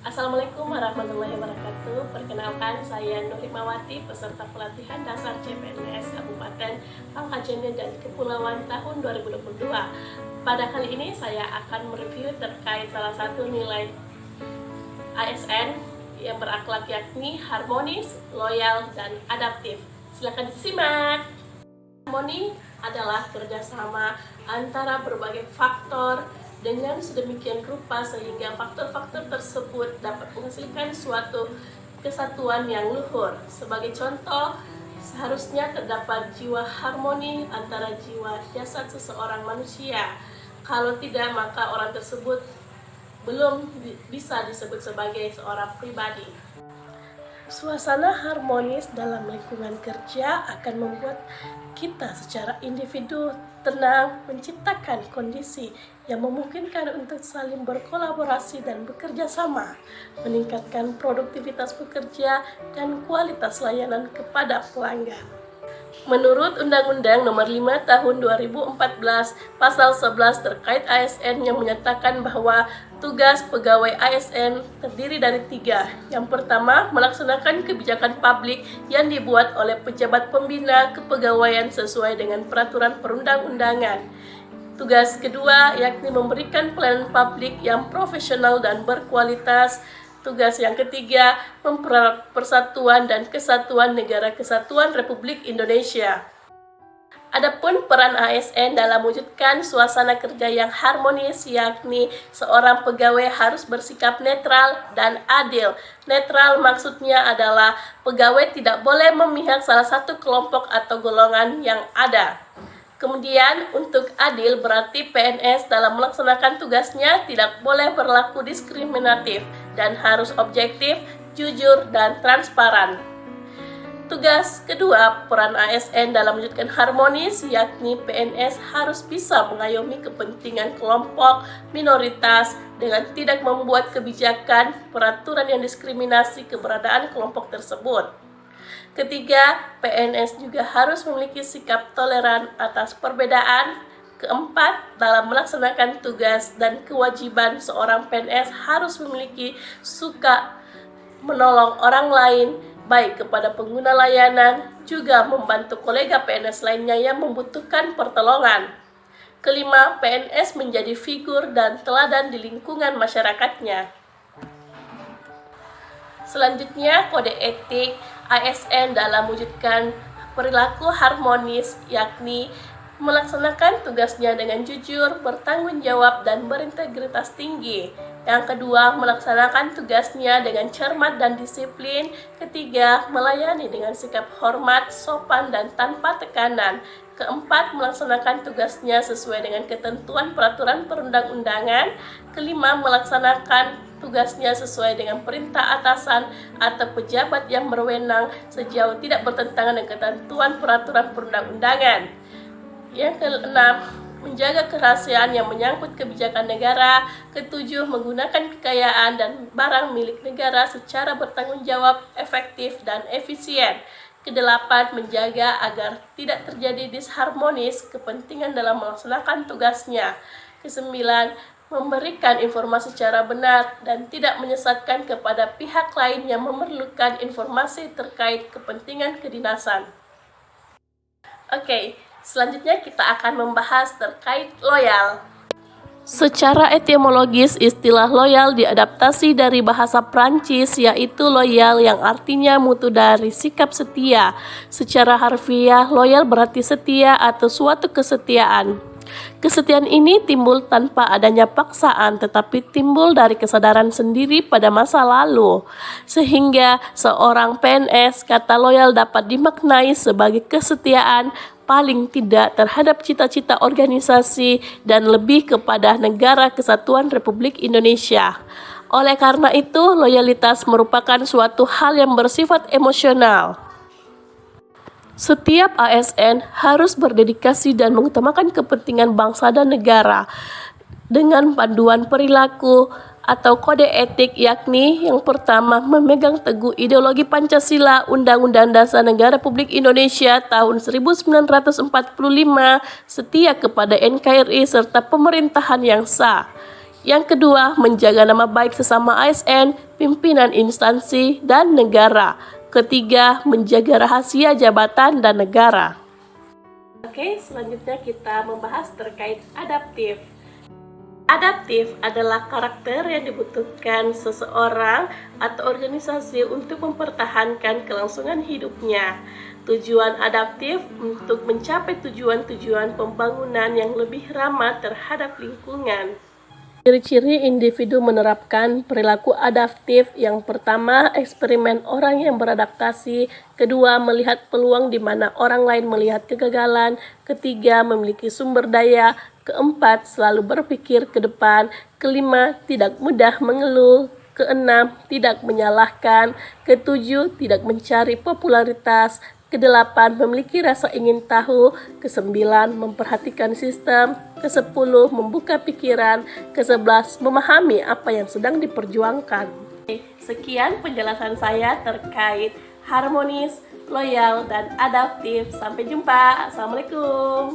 Assalamualaikum warahmatullahi wabarakatuh. Perkenalkan, saya Nur Hikmawati, peserta pelatihan dasar CPNS Kabupaten Pangkajene dan Kepulauan tahun 2022. Pada kali ini saya akan mereview terkait salah satu nilai ASN yang berakhlak, yakni harmonis, loyal, dan adaptif. Silakan disimak. Harmoni adalah kerjasama antara berbagai faktor dengan sedemikian rupa sehingga faktor-faktor tersebut dapat menghasilkan suatu kesatuan yang luhur. Sebagai contoh, seharusnya terdapat jiwa harmoni antara jiwa jasad seseorang manusia. Kalau tidak, maka orang tersebut belum bisa disebut sebagai seorang pribadi. Suasana harmonis dalam lingkungan kerja akan membuat kita secara individu tenang, menciptakan kondisi yang memungkinkan untuk saling berkolaborasi dan bekerja sama, meningkatkan produktivitas pekerja dan kualitas layanan kepada pelanggan. Menurut Undang-Undang Nomor 5 Tahun 2014 Pasal 11 terkait ASN yang menyatakan bahwa tugas pegawai ASN terdiri dari 3. Yang pertama, melaksanakan kebijakan publik yang dibuat oleh pejabat pembina kepegawaian sesuai dengan peraturan perundang-undangan. Tugas kedua, yakni memberikan pelayanan publik yang profesional dan berkualitas. Tugas yang ketiga, mempererat persatuan dan kesatuan Negara Kesatuan Republik Indonesia. Adapun peran ASN dalam mewujudkan suasana kerja yang harmonis, yakni seorang pegawai harus bersikap netral dan adil. Netral maksudnya adalah pegawai tidak boleh memihak salah satu kelompok atau golongan yang ada. Kemudian untuk adil berarti PNS dalam melaksanakan tugasnya tidak boleh berlaku diskriminatif dan harus objektif, jujur, dan transparan. Tugas kedua, peran ASN dalam mewujudkan harmonis, yakni PNS harus bisa mengayomi kepentingan kelompok minoritas dengan tidak membuat kebijakan, peraturan yang diskriminasi keberadaan kelompok tersebut. Ketiga, PNS juga harus memiliki sikap toleran atas perbedaan. Keempat, dalam melaksanakan tugas dan kewajiban seorang PNS harus memiliki suka menolong orang lain, baik kepada pengguna layanan, juga membantu kolega PNS lainnya yang membutuhkan pertolongan. Kelima, PNS menjadi figur dan teladan di lingkungan masyarakatnya. Selanjutnya, kode etik ASN dalam mewujudkan perilaku harmonis, yakni melaksanakan tugasnya dengan jujur, bertanggung jawab, dan berintegritas tinggi. Yang kedua, melaksanakan tugasnya dengan cermat dan disiplin. Ketiga, melayani dengan sikap hormat, sopan, dan tanpa tekanan. Keempat, melaksanakan tugasnya sesuai dengan ketentuan peraturan perundang-undangan. Kelima, melaksanakan tugasnya sesuai dengan perintah atasan atau pejabat yang berwenang sejauh tidak bertentangan dengan ketentuan peraturan perundang-undangan. Yang keenam, menjaga kerahasiaan yang menyangkut kebijakan negara. Ketujuh, menggunakan kekayaan dan barang milik negara secara bertanggung jawab, efektif, dan efisien. Kedelapan, menjaga agar tidak terjadi disharmonis kepentingan dalam melaksanakan tugasnya. Kesembilan, memberikan informasi secara benar dan tidak menyesatkan kepada pihak lain yang memerlukan informasi terkait kepentingan kedinasan. Oke, selanjutnya kita akan membahas terkait loyal. Secara etimologis, istilah loyal diadaptasi dari bahasa Prancis, yaitu loyal yang artinya mutu dari sikap setia. Secara harfiah, loyal berarti setia atau suatu kesetiaan. Kesetiaan ini timbul tanpa adanya paksaan, tetapi timbul dari kesadaran sendiri pada masa lalu. Sehingga seorang PNS, kata loyal dapat dimaknai sebagai kesetiaan paling tidak terhadap cita-cita organisasi dan lebih kepada Negara Kesatuan Republik Indonesia. Oleh karena itu, loyalitas merupakan suatu hal yang bersifat emosional. Setiap ASN harus berdedikasi dan mengutamakan kepentingan bangsa dan negara dengan panduan perilaku atau kode etik, yakni yang pertama, memegang teguh ideologi Pancasila, Undang-Undang Dasar Negara Republik Indonesia tahun 1945, setia kepada NKRI serta pemerintahan yang sah. Yang kedua, menjaga nama baik sesama ASN, pimpinan instansi, dan negara. Ketiga, menjaga rahasia jabatan dan negara. Oke, selanjutnya kita membahas terkait adaptif. Adaptif adalah karakter yang dibutuhkan seseorang atau organisasi untuk mempertahankan kelangsungan hidupnya. Tujuan adaptif untuk mencapai tujuan-tujuan pembangunan yang lebih ramah terhadap lingkungan. Ciri-ciri individu menerapkan perilaku adaptif: yang pertama, eksperimen orang yang beradaptasi; kedua, melihat peluang di mana orang lain melihat kegagalan; ketiga, memiliki sumber daya; keempat, selalu berpikir ke depan; kelima, tidak mudah mengeluh; keenam, tidak menyalahkan; ketujuh, tidak mencari popularitas; kedelapan, memiliki rasa ingin tahu; kesembilan, memperhatikan sistem; kesepuluh, membuka pikiran; kesebelas, memahami apa yang sedang diperjuangkan. Sekian penjelasan saya terkait harmonis, loyal, dan adaptif. Sampai jumpa. Assalamualaikum.